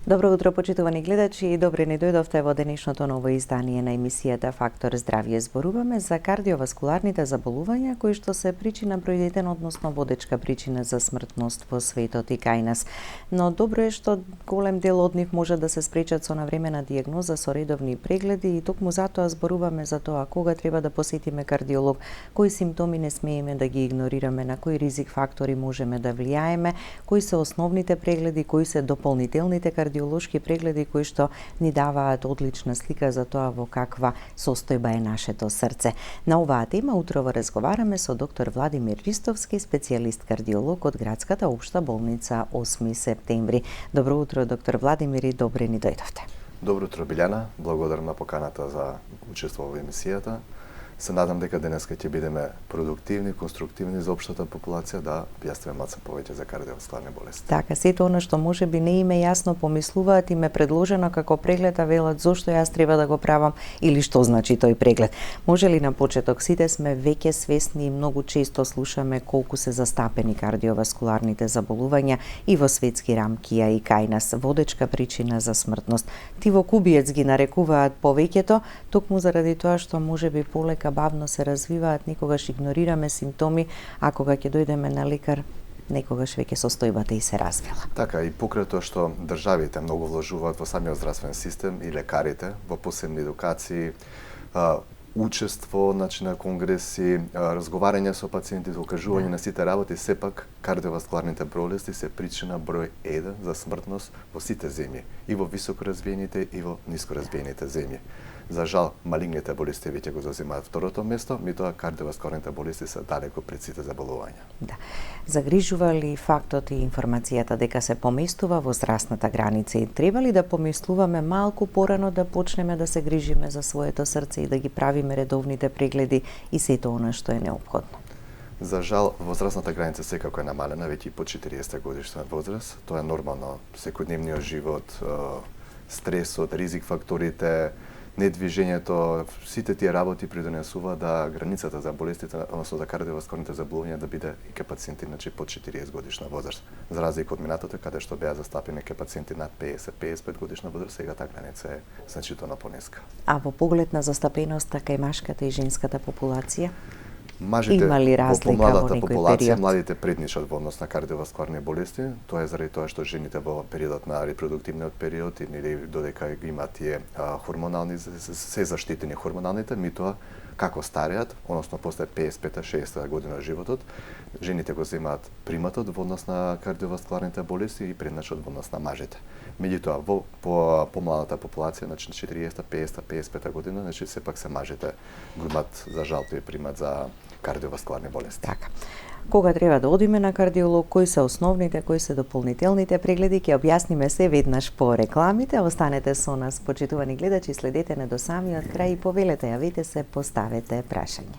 Добро утро, почитувани гледачи, и добре ни дојдовте во денешното ново издание на емисијата Фактор здравје. Зборуваме за кардиоваскуларните заболувања кои што се причина број 1, односно водечка причина за смртност во светот и кај нас. Но добро е што голем дел од нив може да се спречат со навремена дијагноза со редовни прегледи и токму затоа зборуваме за тоа кога треба да посетиме кардиолог, кои симптоми не смееме да ги игнорираме, на кои ризик фактори можеме да влијаеме, кои се основните прегледи, кои се дополнителните кардиолошки прегледи кои што ни даваат одлична слика за тоа во каква состојба е нашето срце. На оваа тема утрово разговараме со доктор Владимир Ристовски, специјалист кардиолог од Градската општа болница 8 септември. Добро утро, доктор Владимир, и добре ни дојдовте. Добро утро, Билјана. Благодарам на поканата за учество во емисијата. Се надам дека денеска ќе бидеме продуктивни, конструктивни за општата популација да објасниме малку повеќе за кардиоваскуларни болести. Така, сето она што можеби не им е јасно помислуваат, им е предложено како преглед, а велат зошто јас треба да го правам или што значи тој преглед. Може ли на почеток, сите сме веќе свесни и многу често слушаме колку се застапени кардиоваскуларните заболувања и во светски рамки, а и кај нас, водечка причина за смртност. Тиво кубиец ги нарекуваат повеќето, токму заради тоа што можеби полека бавно се развиваат, никогаш игнорираме симптоми, а кога ќе дојдеме на лекар, некогаш веќе состојбата и се развила. Така, и покрај тоа што државите многу вложуваат во самиот здравствен систем и лекарите во посебни едукации, учество, на конгреси, разговарање со пациенти, окажување на сите работи, сепак кардиоваскуларните болести се причина број 1 за смртност во сите земји, и во високо развиените и во ниско развиените земји. За жал, малигните болести веќе го заземаат второто место, меѓутоа кардиоваскуларните болести се далеко пред сите заболувања. Да. Загрижува ли фактот и информацијата дека се поместува во зрасната граница, и треба ли да помислуваме малку порано да почнеме да се грижиме за своето срце и да ги правиме редовните прегледи и сето она што е неопходно? За жал, возрастната граница секако е намалена, веќе и по 40 годишна возраст. Тоа е нормално. Секојдневниот живот, стресот, ризик факторите, недвижењето, сите тие работи придонесува да границата за болестите, односно за кардиоваскуларните заболувања да биде и кај пациенти под 40 годишна возраст. За разлика од минатото, каде што беа застапени кај пациенти над 50-55 годишна возраст, сега таа граница е значително пониска. А во поглед на застапеноста кај машката и женската популација? Мажите има ли разлика во помладата во некој популација, период? младите предничат во однос на кардиоваскуларни болести. Тоа е заради тоа што жените во периодот на репродуктивниот период или додека имаат тие хормонални, се заштитени хормоналните, меѓутоа како стареат, односно после 55-60 година од животот, жените го земаат приматот во однос на кардиоваскуларните болести и предначот во однос на мажите. Меѓутоа во помладата популација, 40, 50, 55 година, сепак се мажите го имаат за жал тој примат за кардиоваскуларни болести. Така. Кога треба да одиме на кардиолог, кои се основните, кои се дополнителните прегледи, ќе објасниме се веднаш по рекламите. Останете со нас, почитувани гледачи, следете не до самиот крај и повелете, јавете се, поставете прашање.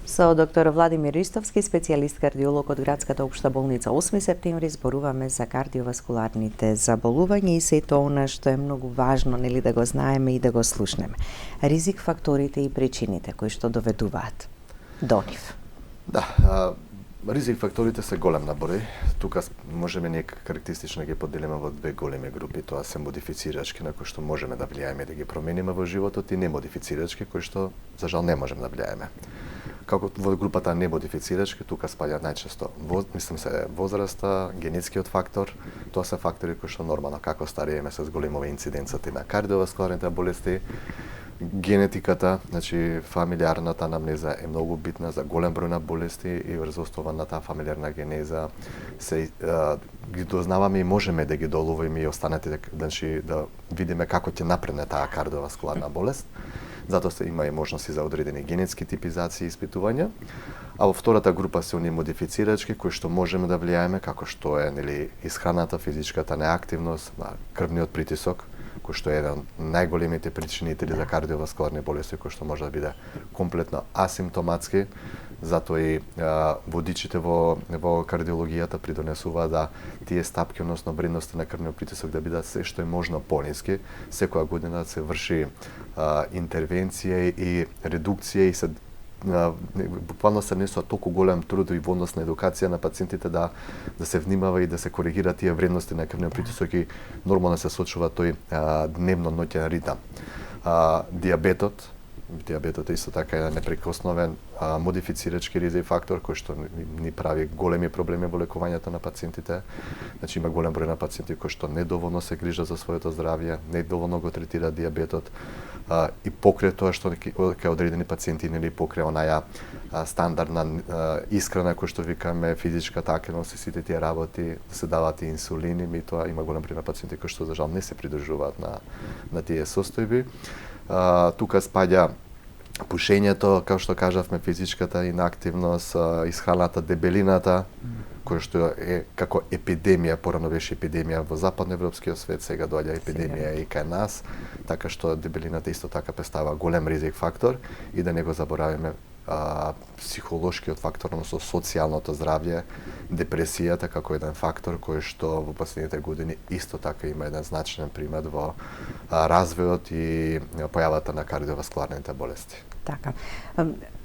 Со доктор Владимир Ристовски, специјалист кардиолог од Градската општа болница 8 септември, зборуваме за кардиоваскуларните заболувања и сето она што е многу важно, нели, да го знаеме и да го слушнеме. Ризик факторите и причините кои што доведуваат до нив. Да, ризик факторите се голем наброј. Тука можеме ние карактеристично ги поделиме во две големи групи. Тоа се модифицирачки, на кои што можеме да влијаеме да ги промениме во животот, и немодифицирачки, кои што за жал не можеме да влијаеме. Како во групата немодифицирачки, тука спаѓа најчесто возраста, генетскиот фактор. Тоа се фактори кои што нормално како старееме се зголемува инциденцата на кардиоваскуларните болести. Генетиката, фамилиарната анамнеза е многу битна за голем број на болести и врз основа на таа фамилиарна генеза се ги дознаваме и можеме да ги доловиме и останете да видиме како ќе напредне таа кардиоваскуларна болест. Затоа се има и можности за одредени генетски типизации и испитувања. А во втората група се оние модифицирачки кои што можеме да влијаеме, како што е исхраната, физичката неактивност, крвниот притисок, кој што е еден од најголемите причинители за кардиоваскуларни болести, кој што може да биде комплетно асимптоматски. Затоа и водичите во кардиологијата придонесуваат да тие стапки, односно вредности на крвниот притисок да бидат се што е можно пониски. Секоја година се врши интервенција и редукција и се буквално се несува толку голем труд и во однос на едукација на пациентите да се внимава и да се коригира тие вредности на крвниот притисок и нормално се сочува тој дневно ноќен ритам. Диабетот е исто така еден непрекосновен модифицирачки ризик фактор кој што ни прави големи проблеми во лекувањето на пациентите. Значи има голем број на пациенти кои што недоволно се грижат за своето здравје, недоволно го третираат диабетот и покрај тоа што кај одредени пациенти нели покрај онаја стандардна исхрана кој што викаме физичката активност и сите тие работи, се даваат и инсулини, тоа има голем број на пациенти кои што за жал не се придржуваат на тие состојби. Тука спаѓа пушењето, како што кажавме, физичката инактивност, исхраната, дебелината, која што е како епидемија, порано беше епидемија во западноевропскиот свет, сега доаѓа епидемија и кај нас, така што дебелината исто така представува голем ризик фактор и да не го заборавиме психолошкиот фактор, односно социјалното здравје, депресијата како еден фактор кој што во последните години исто така има еден значаен примат во развојот и појавата на кардиоваскуларните болести. Така.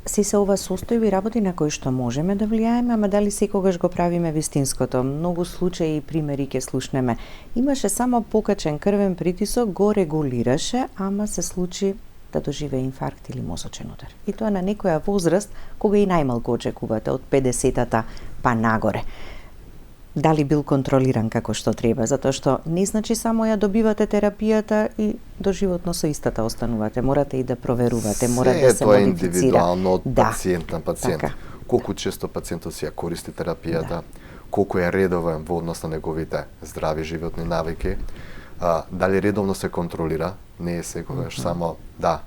Се ова состојби работи на кои што можеме да влијаеме, ама дали секогаш го правиме вистинското? Многу случаи и примери ќе слушнеме. Имаше само покачен крвен притисок, го регулираше, ама се случи да доживее инфаркт или мозочен удар. И тоа на некоја возраст кога и најмалку очекувате, од 50-та па нагоре. Дали бил контролиран како што треба, затоа што не значи само ја добивате терапијата и доживотно со истата останувате. Морате и да проверувате, мора да се модифицира. Тоа е индивидуално од пациент на пациент. Така. Колку често пациентот си ја користи терапијата, колку е редовен во однос на неговите здрави животни навики, дали редовно се контролира, не е секогаш само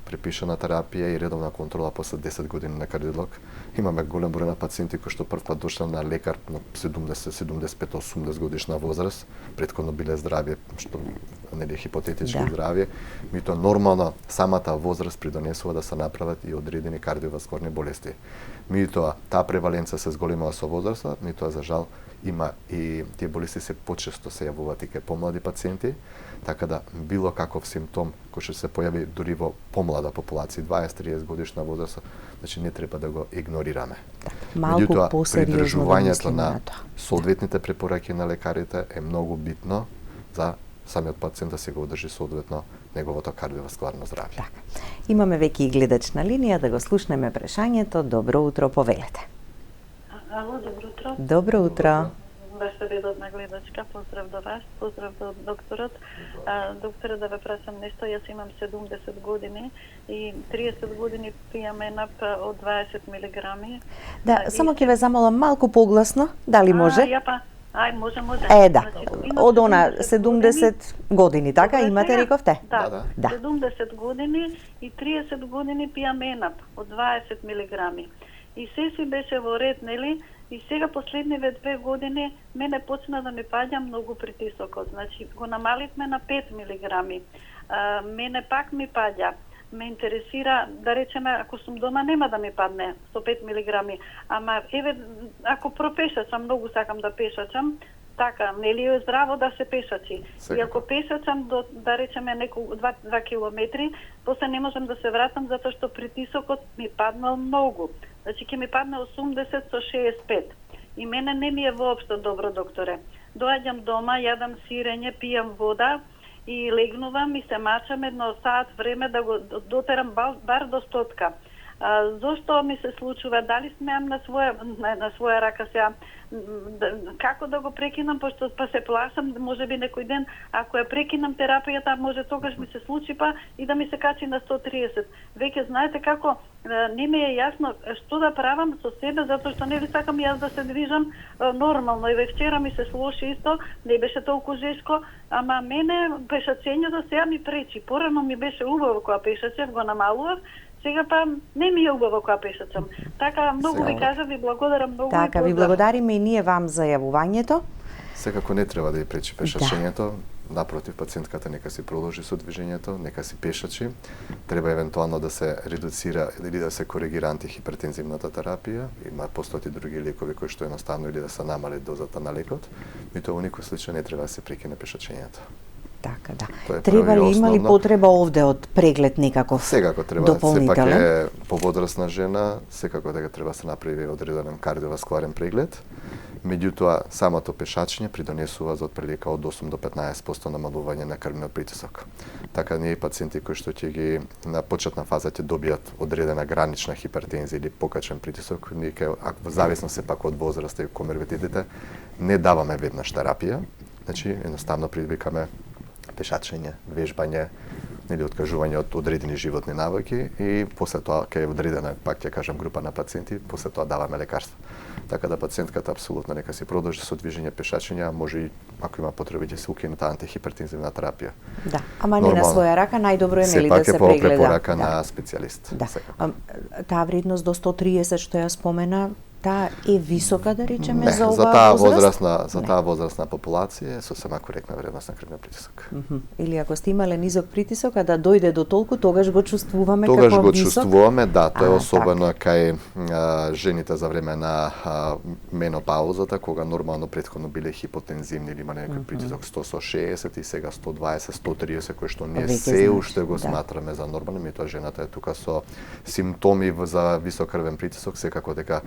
препишана терапија и редовна контрола после 10 години на кардиолог. Имаме голем број на пациенти кои што првпат дошле на лекар на 70, 75, 80 годишна возраст, претходно биле здрави, што нели хипотетички здрави, меѓутоа нормално самата возраст придонесува да се направат и одредени кардиоваскуларни болести. Меѓутоа таа преваленца се зголемува со возраста, меѓутоа за жал има и тие болести се почесто се јавуваат и кај помлади пациенти, така да било каков симптом кој што се појави дури во помлада популација, 20-30 годишна возраст, значи не треба да го игнорираме. Малку посериозно да мислиме на тоа. Соодветните препораки на лекарите е многу битно за самиот пациент да се го одржи соодветно неговото кардиоваскуларно здравје. Така. Имаме веќе и гледач на линија да го слушнеме прашањето. Добро утро, повелете. Ало, добро утро. Добро утро. Ваша редовна гледачка, поздрав до вас, поздрав до докторот. Докторе, да ве прашам нешто, јас имам 70 години и 30 години пијам енап од 20 милиграми. Да, само ќе ве замолам малку погласно, дали може? Може. Од она 70 години, така имате, рековте? Да. 70 години и 30 години пијам енап од 20 милиграми. И се си беше во ред, нели? И сега последниве 2 години мене почна да ми паѓа многу притисокот. Значи го намаливме на 5 милиграми. Мене пак ми паѓа. Ме интересира, да речеме, ако сум дома нема да ми падне со 5 милиграми. Ама еве ако пропешачам, многу сакам да пешачам, така, нели е здраво да се пешачи. И ако пешачам до, да речеме, неколку 2 километри, после не можам да се вратам затоа што притисокот ми паднал многу. Значи ќе ми падне 80 со 65. И мене не ми е воопшто добро, докторе. Доаѓам дома, јадам сирење, пијам вода и легнувам и се мачам едно саат време да го дотерам бар до стотка. Зошто ми се случува? Дали смеам на своја рака сега? Како да го прекинам, пошто па се плашам, можеби некој ден, ако ја прекинам терапијата, може тогаш ми се случи па и да ми се качи на 130. Веќе знаете како, не ми е јасно што да правам со себе, затоа што не ви сакам јас да се движам нормално. И вчера ми се слоши исто, не беше толку жеско, ама мене пешачењето сега ми пречи. Порано ми беше убаво кога пешачев, го намалував, сега па не ми е убаво кога пешачам. Така, многу ви кажа, ви благодарам многу. Така, ви благодариме и ние вам за јавувањето. Секако не треба да ја пречи пешачењето. Напротив, пациентката нека си продолжи со движењето, нека си пешачи. Треба евентуално да се редуцира или да се коригира антихипертензивната терапија. Има постојат и други лекови кои што едноставно или да се намали дозата на лекот. И тоа во никој случај не треба да се прекине пешачењето. Така, да. Тоа е Треба прво и ли, има ли основно. потреба овде од преглед некаков Секако треба, сепак дополнителен? е поводрасна жена, секако дека треба да се направи одреден кардиоваскуларен преглед. Меѓутоа, самото пешачење придонесува за отприлика од 8 до 15% намалување на крвниот притисок. Така ние пациенти кои што ќе ги на почетна фаза ќе добијат одредена гранична хипертензија или покачен притисок, ние во зависност сепак од возраста и коморбидитите, не даваме веднаш терапија. Значи, едноставно привикаме пешачење, вежбање, или откажување од одредени животни навики и после тоа кај одредена, пак ќе кажам, група на пациенти, после тоа даваме лекарства. Така да пациентката апсолутно нека си продолжи со движење, пешачење, а може и ако има потреба ќе се укине таа антихипертензивна терапија. Да, ама не на своја рака, најдобро е нели да се Сепак прегледа. е по препорака на специјалист. Да. Секако. Таа вредност до 130 што ја спомена, таа е висока, да речеме, Не, за за оваа таа возраст? таа возрастна популација е сосема коректна вредност на крвниот притисок. Или ако сте имале низок притисок, а да дојде до толку, тогаш го чувствуваме Тогаш како го висок. чувствуваме, да, тоа е А, особено кај жените за време на менопаузата, кога нормално претходно биле хипотензивни или имале некој притисок 160 и сега 120, 130, кој што ние Веќе се значи, уште го да. сматраме за нормално, меѓутоа жената е тука со симптоми за висок крвен притисок, секако дека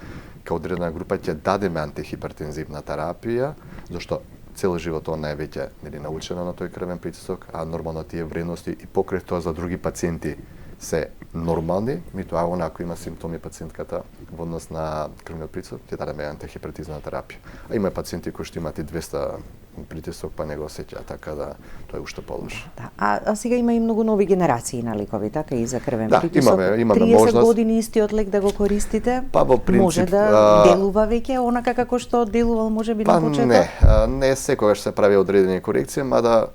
кај одредена група ќе дадеме антихипертензивна терапија, зашто цел живот она е веќе нели научена на тој крвен притисок, а нормално тие вредности и покрај тоа за други пациенти се нормални, меѓутоа она ако има симптоми пациентката во однос на крвниот притисок, ќе дадеме антихипертензивна терапија. А има пациенти кои што имаат и 200 притисок па не го осеќаат, така да тоа е уште полошо. Да. А сега има и многу нови генерации на лекови, така и за крвен Да, притисок. имаме 30 можност. години истиот лек да го користите, Па во принцип, може да делува веќе онака како што делувал можеби на почеток? Не секогаш се прави одредени корекции, мада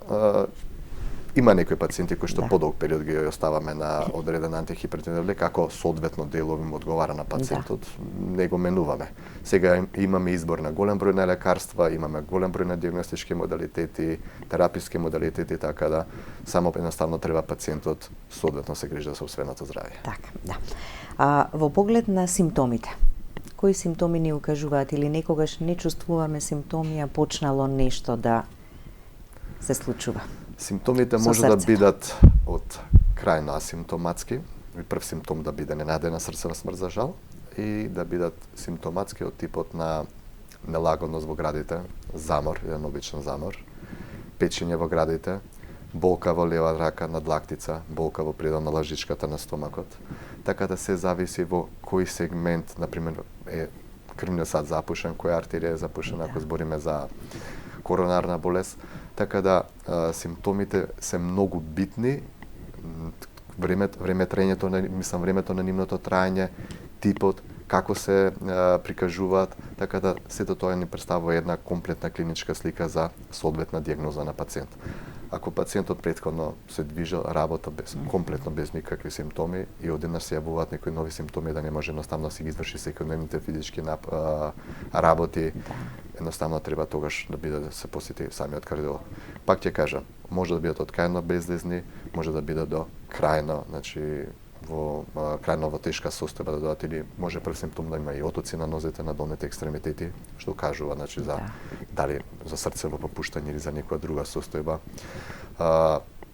има некои пациенти кои што подолг период ги оставаме на одреден антихипертензивен лек, ако соодветно делови му одговара на пациентот, не го менуваме. Сега имаме избор на голем број на лекарства, имаме голем број на диагностички модалитети, тераписки модалитети, така да само едноставно треба пациентот соодветно се грижи за сопственото здравје. Така, да. Во поглед на симптомите, кои симптоми ни укажуваат или некогаш не чувствуваме симптоми, а почнало нешто да се случува? Симптомите Со може да срце. бидат од крајно асимптоматски, и прв симптом да биде ненадена срцена смрт за жал, и да бидат симптоматски од типот на нелагодност во градите, замор, еден обичен замор, печење во градите, болка во лева рака на длактица, болка во предел на лажичката на стомакот. Така да се зависи во кој сегмент, например, е крвниот сад запушен, која артерија е запушена, ако збориме за коронарна болест. Така да симптомите се многу битни, времето на нивното траење, типот, како се прикажуваат, така да сето тоа ни представува една комплетна клиничка слика за соодветна дијагноза на пациент. Ако пациентот претходно се движел, работа комплетно без никакви симптоми и одеднаш се јавуваат некои нови симптоми да не може едноставно да си ги изврши секојдневните физички работи, едноставно треба тогаш да биде да се посети самиот кардиолог. Пак ќе кажам, може да бидат од крајно безлезни, може да бидат до крајно, значи крајно во тешка состојба да додат, или може прв симптом да има и отоци на нозете, на долните екстремитети, што кажува значи за дали за срцево попуштање или за некоја друга состојба.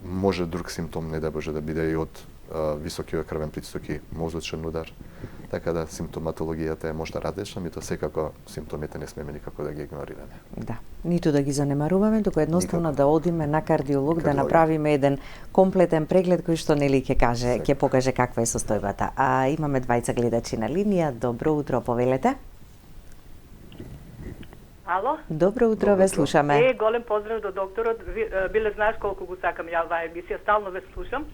Може друг симптом не да може да биде и од високиот крвен притисок и мозочен удар. Така да симптоматологијата е можда различна, меѓутоа секако симптомите не смеме никако да ги игнорираме. Да, ниту да ги занемаруваме, туку едноставно да одиме на кардиолог, да направиме еден комплетен преглед кој што нели ќе каже, ќе покаже каква е состојбата. А имаме двајца гледачи на линија. Добро утро, повелете. Ало? Добро утро, ве слушаме. Голем поздрав до докторот. Биле знаеш колку го сакам ја оваа емисија, стално ве слушам.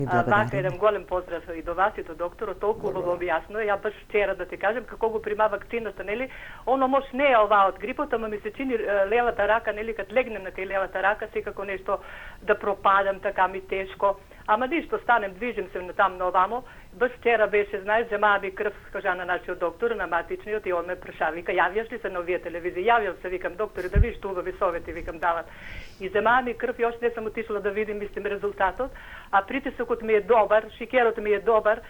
Вака еден голем поздрав и до вас и до докторот, толку го објасно. Ја баш вчера да ти кажем како го прима вакцината, нели? Оно може не е оваа од грипот, ама ми се чини левата рака, нели, кад легнем на кај левата рака, секако нешто да пропадам, така ми тешко. Ама ништо, станем, движим се там на овамо. Баш вчера беше, знаеш, земаа ми крв, кажа на нашиот доктор, на матичниот, и он ме праша, вика, јавјаш ли се на овие телевизии? Јавјам се, викам, доктори, да видиш убави совети, викам, дават. И земаа ми крв, још не сум отишла да видим, мислим, резултатот, а притисокот ми е добар, шикерот ми е добар,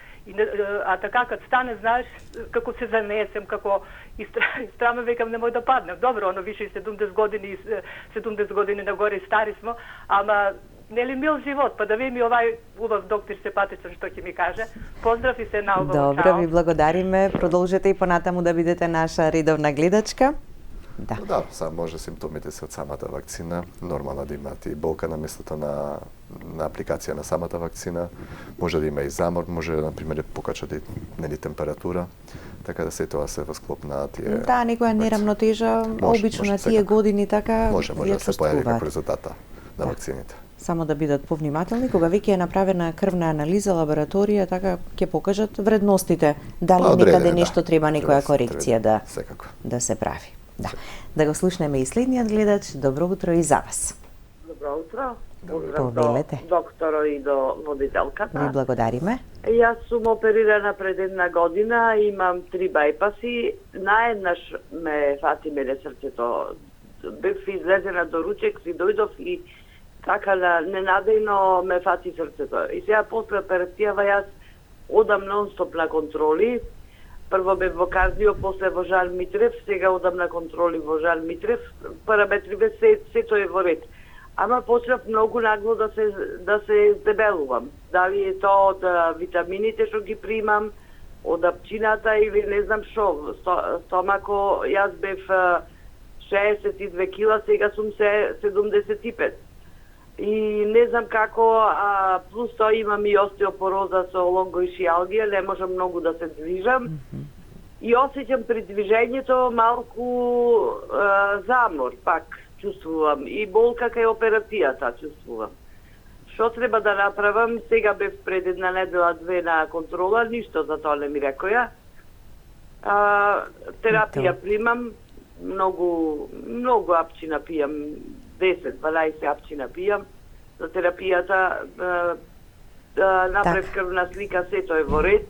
а така кад стане, знаеш, како се занесем, како истраме, викам, немој да паднем. Добро, оно више 70 години нагоре стари смо, ама нели мил живот, па да видим и овај убав доктор Степатичен што ќе ми каже. Поздрав и се наубаво. Добро, ви благодариме. Продолжете и понатаму да бидете наша редовна гледачка. Да, сам може симптомите се од самата вакцина, нормално да имате и болка на местото на апликација на самата вакцина, може да има и замор, може на пример покачат и нели температура, така да се тоа се во склоп на тие. Да, некоја нерамнотежа, обично на тие години така може да се појави како резултата на вакцините. Само да бидат повнимателни, кога веќе е направена крвна анализа, лабораторија, така ќе покажат вредностите, дали некаде нешто треба некоја корекција да се прави. Да го слушнеме и следниот гледач. Добро утро и за вас. Добро утро. Поздрав до докторот и до водителката. Ви благодариме. Јас сум оперирана пред една година, имам 3 бајпаси. Наеднаш ме фати мене срцето. Бев излезена до ручек, си дојдов и така ненадејно ме фати срцето. И сега после операцијава јас одам нон-стоп на контроли. Прво бев во кардио, после во Жан Митрев, сега одам на контроли во Жан Митрев, параметриве сето е во ред. Ама почнав многу нагло да се здебелувам. Дали е тоа од витамините што ги примам, од апчината или не знам што. Стомако, јас бев 62 кила, сега сум 75. И не знам како, плюс тоа имам и остеопороза со лонгоишиалгија, не можам многу да се движам. И осеќам при движењето малку замор, пак чувствувам. И болка кај операцијата чувствувам. Што треба да направам? Сега бев пред една недела, 2 на контрола, ништо за тоа не ми рекоја. Терапија примам, многу апчина пијам, 10-12 апчина пијам. За терапијата направив крвна слика, сето е во ред.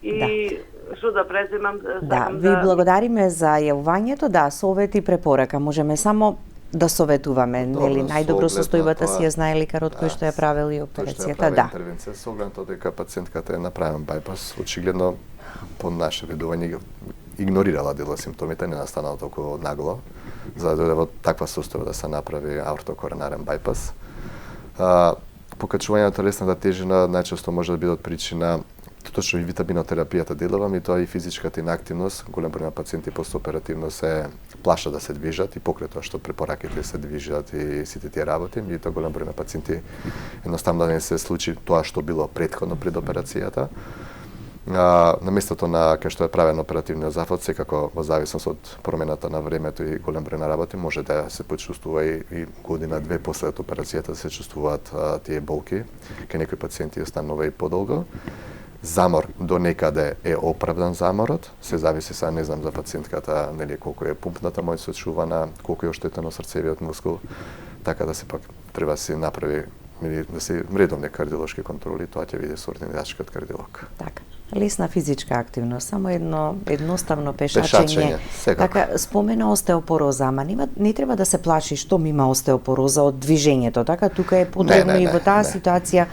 И што да преземам? Да, ви благодариме за јавувањето. Да, совет и препорака. Можеме само да советуваме, нели, најдобро состојбата си ја знае лекарот кој што ја правил и операцијата, да. Интервенција со оглед тоа дека пациентката е направен бајпас, очигледно по наше видување игнорирала дел симптомите, не настанала толку нагло, за да дојде во таква состојба да се направи аортокоронарен бајпас. Покачување на телесната тежина најчесто може да биде од причина точно и витаминотерапијата делувам и тоа и физичката инактивност. Голем број на пациенти постоперативно се плашат да се движат и покрај тоа што препораките се движат и сите тие работи, меѓутоа голем број на пациенти едноставно да не се случи тоа што било претходно пред операцијата. На местото на кај што е правен оперативниот зафат, секако во зависност од промената на времето и голем број на работи, може да се почувствува и година-две после операцијата да се чувствуваат тие болки. Кај некои пациенти останува и подолго. Замор до некаде е оправдан заморот, се зависи са, не знам за пациентката, нели колку е пумпната моќ сочувана, колку е оштетено срцевиот мускул, така да се пак треба да се направи да се редовни кардиолошки контроли, тоа ќе види со ординарскиот кардиолог. Така. Лесна физичка активност, само едноставно пешачење. Така, спомена остеопороза, ама не треба да се плаши што има остеопороза од движењето, така? Тука е потребно и во таа ситуација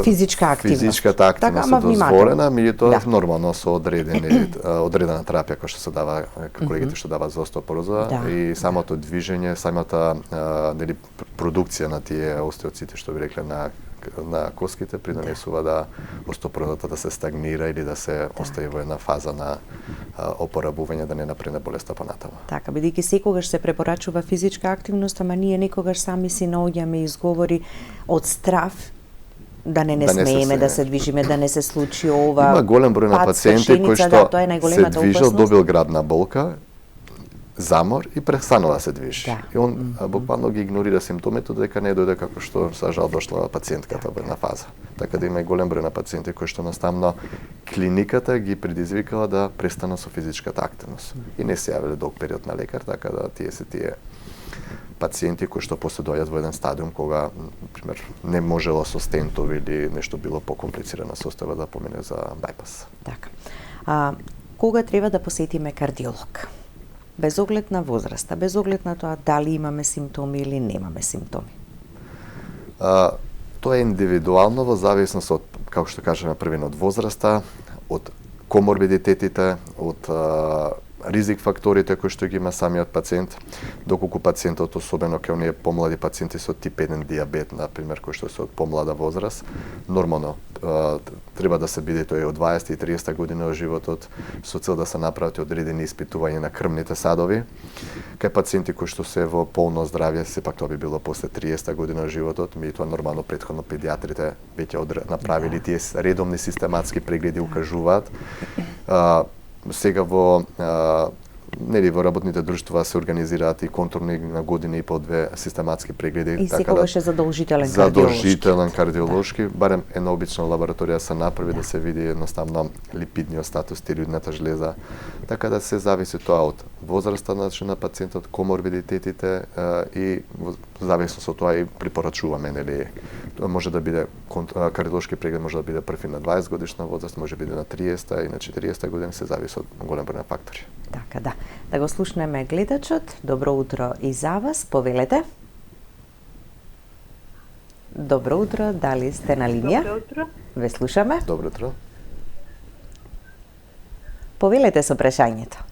физичка активност. Физичката активност е дозволена, меѓутоа нормално со одредена терапија која што се дава колегите што даваат за остеопороза и самото движење, самата нели продукција на тие остеоцити што ви рекле на коските придонесува да остеопорозата да се стагнира или да се остави во една фаза на опорабување да не напредне болеста понатаму. Така, бидејќи секогаш се препорачува физичка активност, ама ние некогаш сами си наоѓаме изговори од страв да не смееме, да се движиме, да не се случи ова. Има голем број на пациенти кои што се движат, добил градна болка, замор и престанува да се движи. И он буквално ги игнорира симптомите дека не дојде како што за жал дошла пациентката во една фаза. Така да има и голем број на пациенти кои што наставно клиниката ги предизвикала да престанат со физичката активност. И не се јавиле долг период на лекар, така да тие пациенти кои што после доаѓаат во еден стадиум кога, например, не можело со стентови или нешто било покомплицирана состојба да помине за бајпас. Така. Кога треба да посетиме кардиолог? Без оглед на возраста, без оглед на тоа дали имаме симптоми или немаме симптоми? Тоа е индивидуално во зависност од, како што кажаме првин, од возраста, од коморбидитетите, од ризик факторите кои што ги има самиот пациент, доколку пациентот, особено кај оние помлади пациенти со тип 1 диабет, например, кои што се од помлада возраст, нормално треба да се биде тој од 20 и 30 година од животот со цел да се направат одредени испитувања на крвните садови. Кај пациенти кои што се во полно здравје, сепак тоа би било после 30 година од животот, меѓутоа нормално претходно педиатрите веќе направили тие редовни систематски прегледи, укажуваат. Сега во во работните друштва се организираат и контролни на години и по 2 систематски прегледи, и секогаш е задолжителен кардиолошки, барем една обична лабораторија се направи да се види едноставно липидниот статус, тиреоидната жлеза, така да се зависи тоа од возраста на пациентот, коморбидитетите и во зависност од тоа и препорачуваме, нели, може да биде кардиолошки преглед може да биде први на 20 годишна возраст, може да биде на 30 и на 40 години, се зависи од голем број на фактори. Така, да. Да го слушнеме гледачот. Добро утро и за вас. Повелете. Добро утро, дали сте на линија? Добро утро. Ве слушаме. Добро утро. Повелете со прашањето.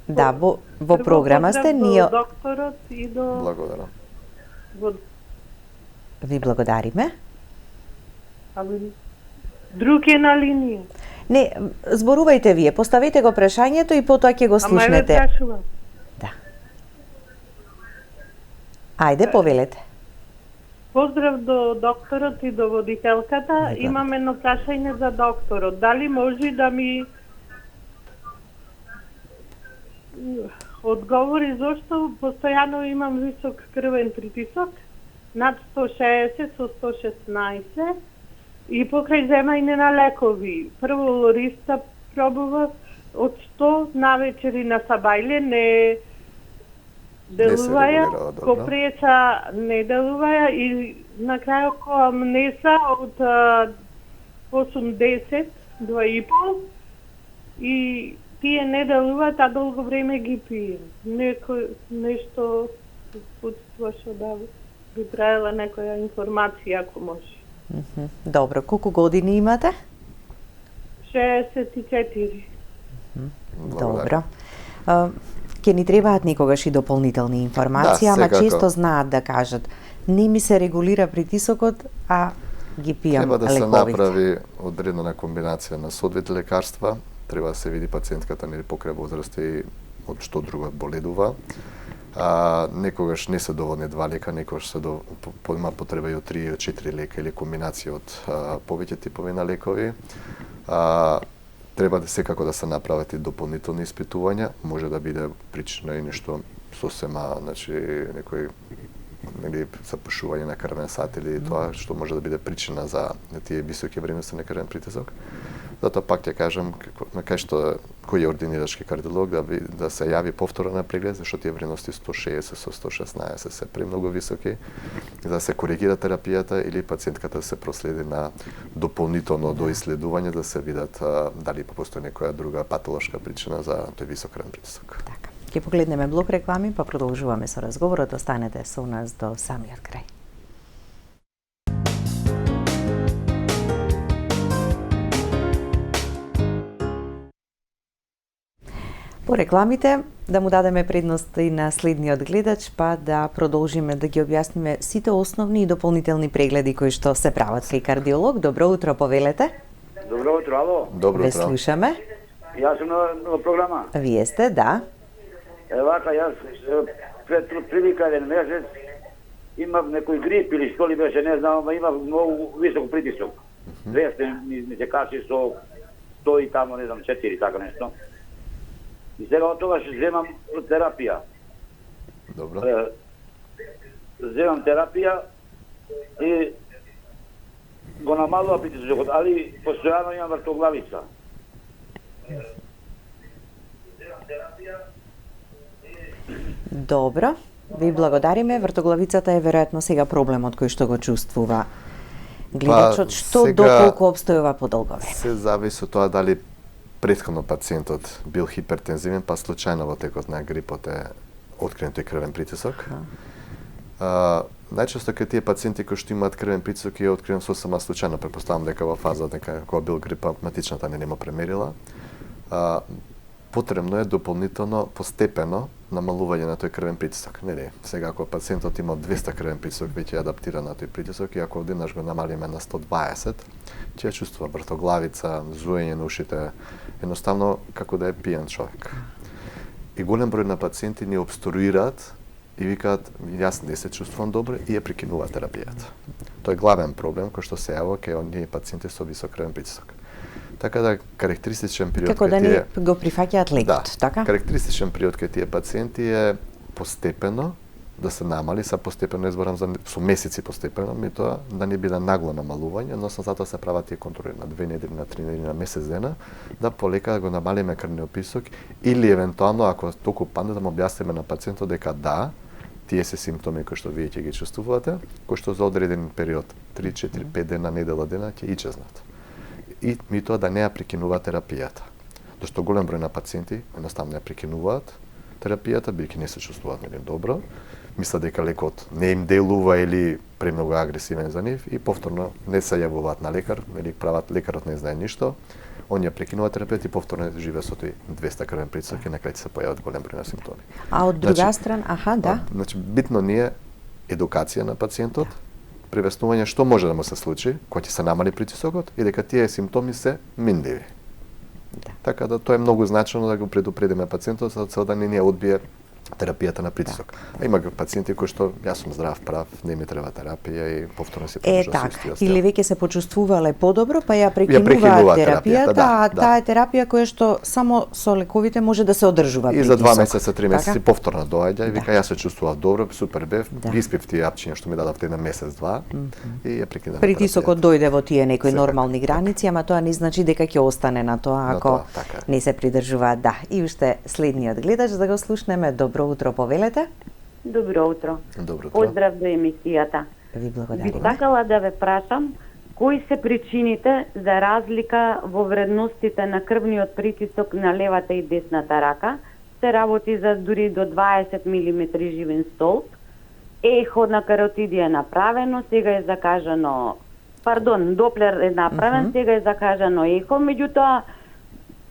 Да, во програма сте, ние... До докторот и до... Благодарам. Ви благодариме. Друг е на линија. Не, зборувајте вие, поставете го прашањето и потоа ќе го слушнете. Ама прашувам. Да. Ајде, повелете. Поздрав до докторот и до водителката. Имам едно прашање за докторот. Дали може да ми одговори зошто постојано имам висок крвен притисок, над 160 со 116, и покрај земање на лекови. Прво лориста пробував од 100 навечер и на сабајле не делуваја, копреца не делуваја и на крајот коамнеса од 80 2,5 и тие не делуваат, а долго време ги пием. Нешто почуваше да би правила некоја информација ако може. Добро, колку години имате? 64. Добро. Ќе ни требаат никогаш и дополнителни информации, ама често знаат да кажат не ми се регулира притисокот, а ги пијам лековите. Треба да се направи одредена комбинација на соодветни лекарства, треба да се види пациентката нели покрај возраста и од што друго боледува. Некогаш не се доволни 2 лека, некогаш се има потреба и од 3 или 4 лека или комбинација од повеќе типови на лекови. Треба да секако да се направат и дополнителни испитувања, може да биде причина и нешто сосема, значи некој нели запушување на крвен сат или тоа што може да биде причина за тие високи вредности на крвен притисок. Затоа пак ќе кажам кај што кој е ординирачки кардиолог да се јави повторно на преглед, зашто тие вредности 160 со 116 се премногу високи, за да се коригира терапијата или пациентката се проследи на дополнително доиследување да се видат дали постои некоја друга патолошка причина за тој висок крвен притисок. Така. Ќе погледнеме блок реклами, па продолжуваме со разговорот. Останете со нас до самиот крај. По рекламите, да му дадеме предност и на следниот гледач, па да продолжиме да ги објасниме сите основни и дополнителни прегледи кои што се прават кај кардиолог. Добро утро, повелете. Добро утро, ало. Добро Ве утро. слушаме. Јас сум на програма. Вие сте, да. Вака, јас преди еден месец имав некој грип или што ли беше, не знам, ама имав многу висок притисок. 200 ми се качи со 100 и тамо, не знам, 4, така нешто. И сега од тогаш земам терапија. Добро. Земам терапија и го намалува притисокот, али постојано имам вртоглавица. Добро. Ви благодариме. Вртоглавицата е веројатно сега проблемот кој што го чувствува гледачот, што сега доколку обстојува подолго време. Се зависи од тоа дали претходно пациентот бил хипертензивен, па случајно во текот на грипот е открен тој крвен притисок. Најчесто кај тие пациенти кои што имаат крвен притисок е открен сосема случајно, претпоставам дека во фаза дека кога бил грип автоматичната не премерила. Потребно е дополнително постепено намалување на тој крвен притисок. Нели, сега ако пациентот има 200 крвен притисок, веќе е адаптиран на тој притисок и ако одеднаш го намалиме на 120, ќе чувствува вртоглавица, зуење на ушите, едноставно како да е пијан човек. И голем број на пациенти ни обструираат и викаат, јас не се чувствувам добро и ја прекинуваат терапијата. Тоа е главен проблем кој што се јавува кај оние пациенти со висок крвен притисок. Така да карактеристичен период како да не го прифаќаат лекот, така? Карактеристичен период кај тие пациенти е постепено да се намали, са постепено изборам за со месеци постепено, меѓутоа да не биде нагло намалување, односно затоа се прават тие контроли на 2 недели, на 3 недели, на месец дена, да полека го намалиме крвниот притисок или евентуално ако толку падне да му објасниме на пациентот дека да, тие се симптоми кои што вие ќе ги чувствувате, кои што за одреден период 3, 4, 5 дена, недела дена ќе ичезнат. И меѓутоа да не ја прекинува терапијата. Зашто голем број на пациенти едноставно ја прекинуваат терапијата, бидејќи не се чувствуваат нели добро, мислат дека лекот не им делува или премногу агресивен за нив и повторно не се јавуваат на лекар, или прават лекарот не знае ништо, он ја прекинува терапијата и повторно живее со тој 200 крвен притисок и на крај се појават голем број на симптоми. А од друга страна, да. Значи битно ни е едукација на пациентот, превеснување што може да му се случи, кога ќе се намали притисокот и дека тие симптоми се минливи. Да. Така да тоа е многу значено да го предупредиме пациентот за цел да не ни одбие терапијата на притисок. А има пациенти кои што јас сум здрав, прав, не ми треба терапија и повторно се продолжува така. Или веќе се почувствувале подобро, па ја прекинуваат терапијата, а таа е терапија која што само со лековите може да се одржува притисок. И за 2 месеца, 3 месеци повторно доаѓа и вика јас се чувствував добро, супер бев, испив тие апчиња што ми дадовте на месец-два и ја прекинав. Притисокот дојде во тие некои нормални граници, ама тоа не значи дека ќе остане на тоа ако не се придржуваат. Да, и уште следниот гледач да го слушнеме. Добро утро, повелете. Добро утро. Добро утро. Поздрав до емисијата. Ви благодариме. Би сакала да ве прашам, кои се причините за разлика во вредностите на крвниот притисок на левата и десната рака? Се работи за дури до 20 мм живен столб. Ехо на каротиди е направено, сега е закажано, Доплер е направен, сега е закажано ехо, меѓутоа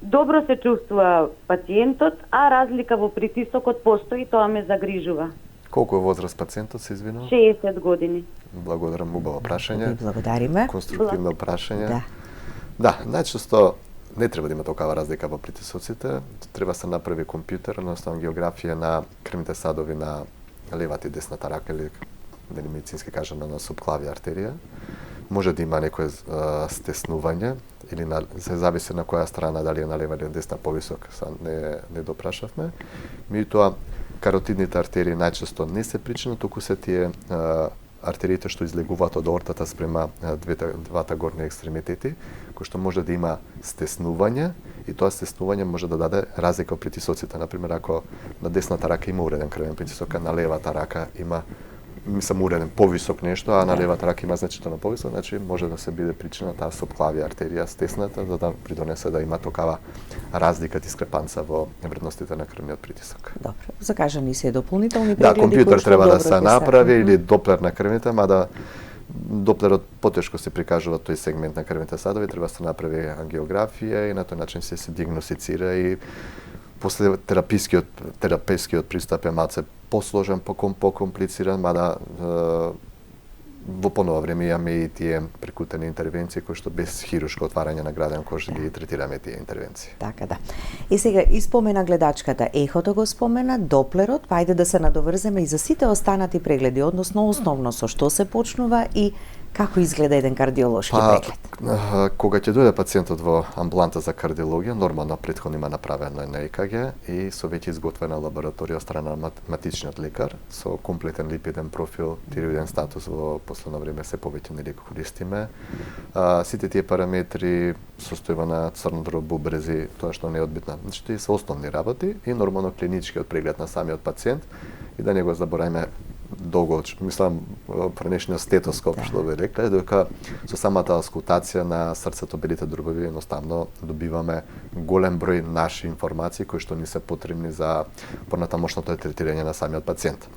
добро се чувствува пациентот, а разлика во притисокот постои, тоа ме загрижува. Колку е возраст пациентот, се извинувам? 60 години. Благодарам, убаво прашање. Благодариме. Конструктивно прашање. Да, најчесто не треба да има такава разлика во притисоците, треба да се направи компјутер, односно географија на крвните садови на левата и десната рака или медицински кажано на субклавија артерија. Може да има некое стеснување или се зависи на која страна, дали е на лева или на десна повисок, не допрашавме. Меѓутоа каротидните артерии најчесто не се причина, туку се тие артериите што излегуваат од ортата спрема двата горни екстремитети, кој што може да има стеснување и тоа стеснување може да даде разлика во притисоците. Например, ако на десната рака има уреден крвен притисок, а на левата рака има уреден повисок нешто, а на левата рака има значително повисок, значи може да се биде причина таа субклавија артерија стесната, за да придонесе да има такава разлика, дискрепанца во вредностите на крвниот притисок. Добро, закажани се дополнителни прегледи. Да, компјутер треба да се направи или доплер на крвните, мада доплерот потешко се прикажува тој сегмент на крвните садови, треба да се направи ангиографија и на тој начин се диагностицира и после терапевскиот пристап е малце посложен, покомплициран, мада во понова време имаме и тие прекутени интервенции кои што без хируршко отварање на граден кош ги третираме тие интервенции. Така да. И сега испомена гледачката, ехото го спомена, доплерот, па ајде да се надоврземе и за сите останати прегледи, односно основно со што се почнува и Како изгледа еден кардиолошки преглед? Кога ќе дојде пациентот во амбуланта за кардиологија, нормално претходно има направено на ЕКГ и со веќе изготвена лабораторија од страна на матичниот лекар со комплетен липиден профил, тиреоиден статус во последно време се повеќе нели користиме. Сите тие параметри, состојба на црно дрво, бубрези, тоа што не е одбитно. Значи тие се основни работи и нормално клиничкиот преглед на самиот пациент и да не го забораваме долго, мислам, пранешниот стетоскоп, што би рекле, дека со самата аскултација на срцето, белите дробови, едноставно добиваме голем број наши информации кои што ни се потребни за понатамошното третирање на самиот пациент.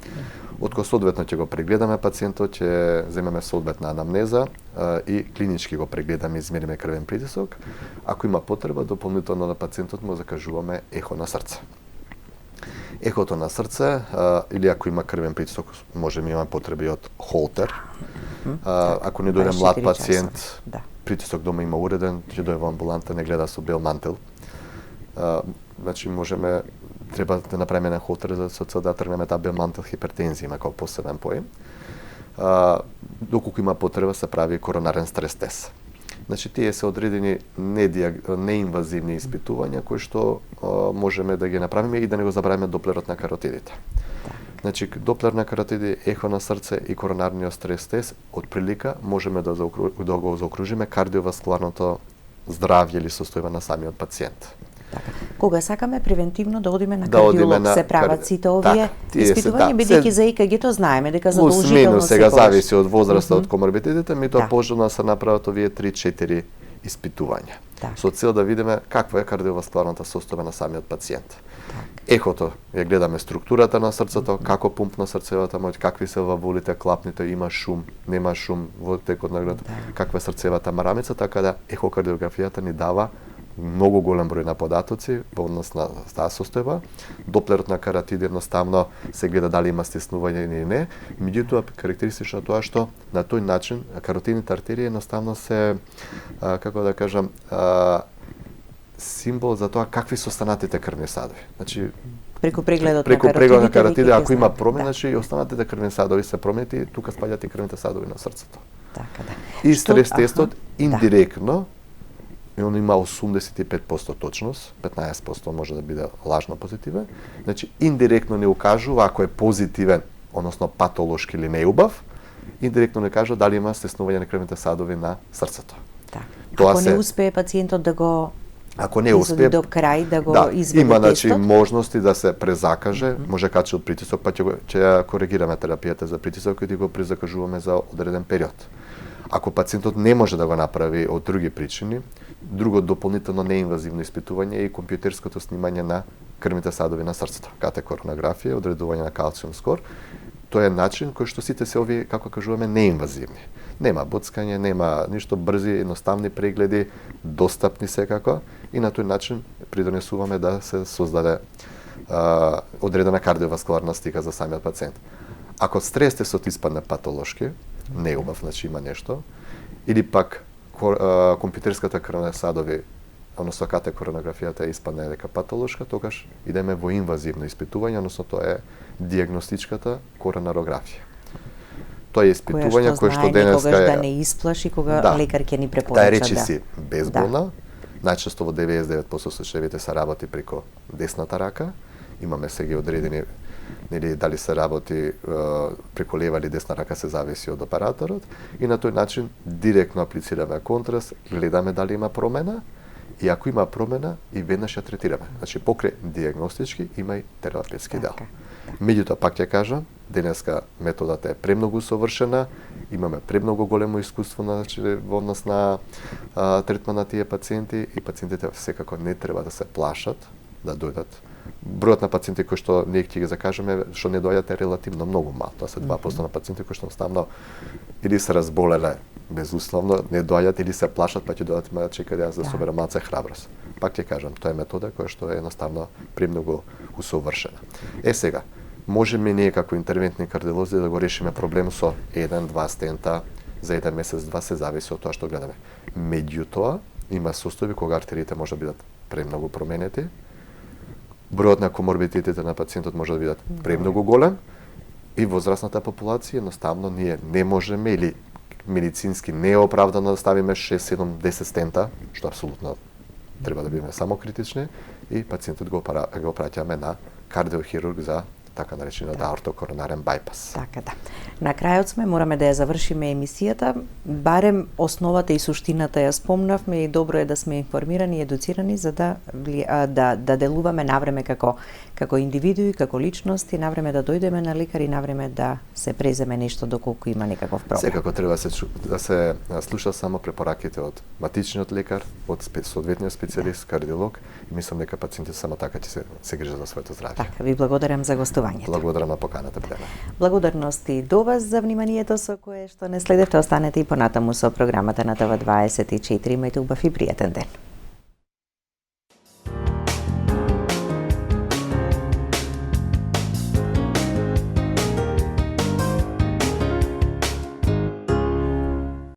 Откако соодветно ќе го прегледаме пациентот, ќе земеме соодветна анамнеза и клинички го прегледаме, измериме крвен притисок. Ако има потреба, дополнително на пациентот му закажуваме ехо на срце. Ехото на срце, или ако има крвен притисок, можеме имаме потреби од холтер. Ако не дојде млад пациент, притисок дома има уреден, ќе дојде во амбуланта, не гледа со бел мантел. Значи можеме, треба да направиме на холтер за со цел да тргнеме таа бел мантел хипертензија, има како посебен поем. Доколку има потреба се прави коронарен стрес тест. Значи тие се одредени неинвазивни испитувања кои што можеме да ги направиме и да не го забравиме доплерот на каротидите. Значи доплер на каротиди, ехо на срце и коронарниот стрес тест од прилика можеме да го заокружиме кардиоваскуларното здравје или состојба на самиот пациент. Кога сакаме превентивно да одиме на кардиолог, се прават сите овие испитувања, бидејќи за ЕКГ знаеме дека задолжително сега зависи од возраста, од коморбидитите, тоа пожелно се направат овие 3-4 испитувања. Со цел да видиме каква е кардиоваскуларната состојба на самиот пациент. Ехото, ја гледаме структурата на срцето, како пумпна срцевата моќ, какви се валвулите, клапните, има шум, нема шум во текот на крвот, каква е срцевата марамица, така да ехокардиографијата ни дава многу голем број на податоци во однос на таа состојба. Доплерот на каротиди едноставно се гледа дали има стеснување или не. Меѓутоа карактеристично тоа што на тој начин каротидните артерии едноставно се како да кажам символ за тоа какви се останатите крвни садови. Значи преку прегледот на каротидите, ако има промена, значи и останатите крвни садови се променети, тука спаѓаат и крвните садови на срцето. Така да. И стрес тестот индиректно он има 85% точност, 15% може да биде лажно позитивен. Значи, индиректно не укажува ако е позитивен, односно патолошки или неубав, индиректно не кажува дали има стеснување на крвните садови на срцето. Ако не успее пациентот да го до крај, да го изведе има тестот, можности да се презакаже, може качил притисок, па ќе ја коригираме терапијата за притисок и го презакажуваме за одреден период. Ако пациентот не може да го направи од други причини, друго дополнително неинвазивно испитување е и компјутерското снимање на крвните садови на срцето, катекоронографија, одредување на калциум скор. Тоа е начин кој што сите се овие, како кажуваме, неинвазивни. Нема боцкање, нема ништо, брзи, едноставни прегледи, достапни секако и на тој начин придонесуваме да се создаде одредена кардиоваскуларна слика за самиот пациент. Ако стрес тестот испадне патолошки, неубав, значи има нешто, или пак компјутерската крвна садови, односно катекоронографијата испадне дека патолошка, тогаш идеме во инвазивно испитување, односно тоа е диагностичката коронарографија. Тоа е испитување кое што денеска е да не исплаши кога лекар ќе ни препорача. Таа речи си безболна. Најчесто во 99% случаевите се работи преку десната рака. Имаме сега одредени дали се работи преку лева или десна рака се зависи од операторот и на тој начин директно аплицираме контраст, гледаме дали има промена и ако има промена и веднаш ја третираме. Значи покрај диагностички има и терапевтски дел. Меѓутоа пак ќе кажам, денеска методата е премногу совршена, имаме премногу големо искуство во однос на третман на тие пациенти и пациентите секако не треба да се плашат да дојдат. Бројот на пациенти кои што ние ќе ги закажеме, што не доаѓаат е релативно многу мал. Тоа се 2% на пациенти кои што ставно или се разболеле безусловно, не доаѓаат или се плашат, па ќе доаѓаат ма чекаат да соберат малце храброст. Пак ќе кажам, тоа е метода која што е едноставно премногу усовршена. Сега, можеме ние како интервентни кардиолози да го решиме проблем со 1-2 стента за 1 месец, 2 се зависи од тоа што гледаме. Меѓутоа, има состојби кога артериите може да бидат премногу променети, бројот на коморбидитите на пациентот може да бидат премногу голем и возрастната популација едноставно ние не можеме или медицински не е оправдано да ставиме 6, 7, 10 стента, што апсолутно треба да бидеме самокритични, и пациентот го праќаме на кардиохирург за така наречениот аортокоронарен бајпас. Така да. На крајот сме, мораме да ја завршиме емисијата, барем основата и суштината ја спомнавме и добро е да сме информирани и едуцирани за да делуваме навреме како индивидуи, како личности, навреме да дојдеме на лекар и навреме да се преземе нешто доколку има некаков проблем. Секако треба да се слуша само препораките од матичниот лекар, од соодветниот специјалист, кардиолог, и мислам дека пациентите само така ќе се грижат за своето здравје. Така, ви благодарам за гостувањето. Благодарам на поканата, Билена. Благодарности до вас за вниманието со кое што не следевте. Останете и понатаму со програмата на ТВ24. Имајте убав и пријатен ден.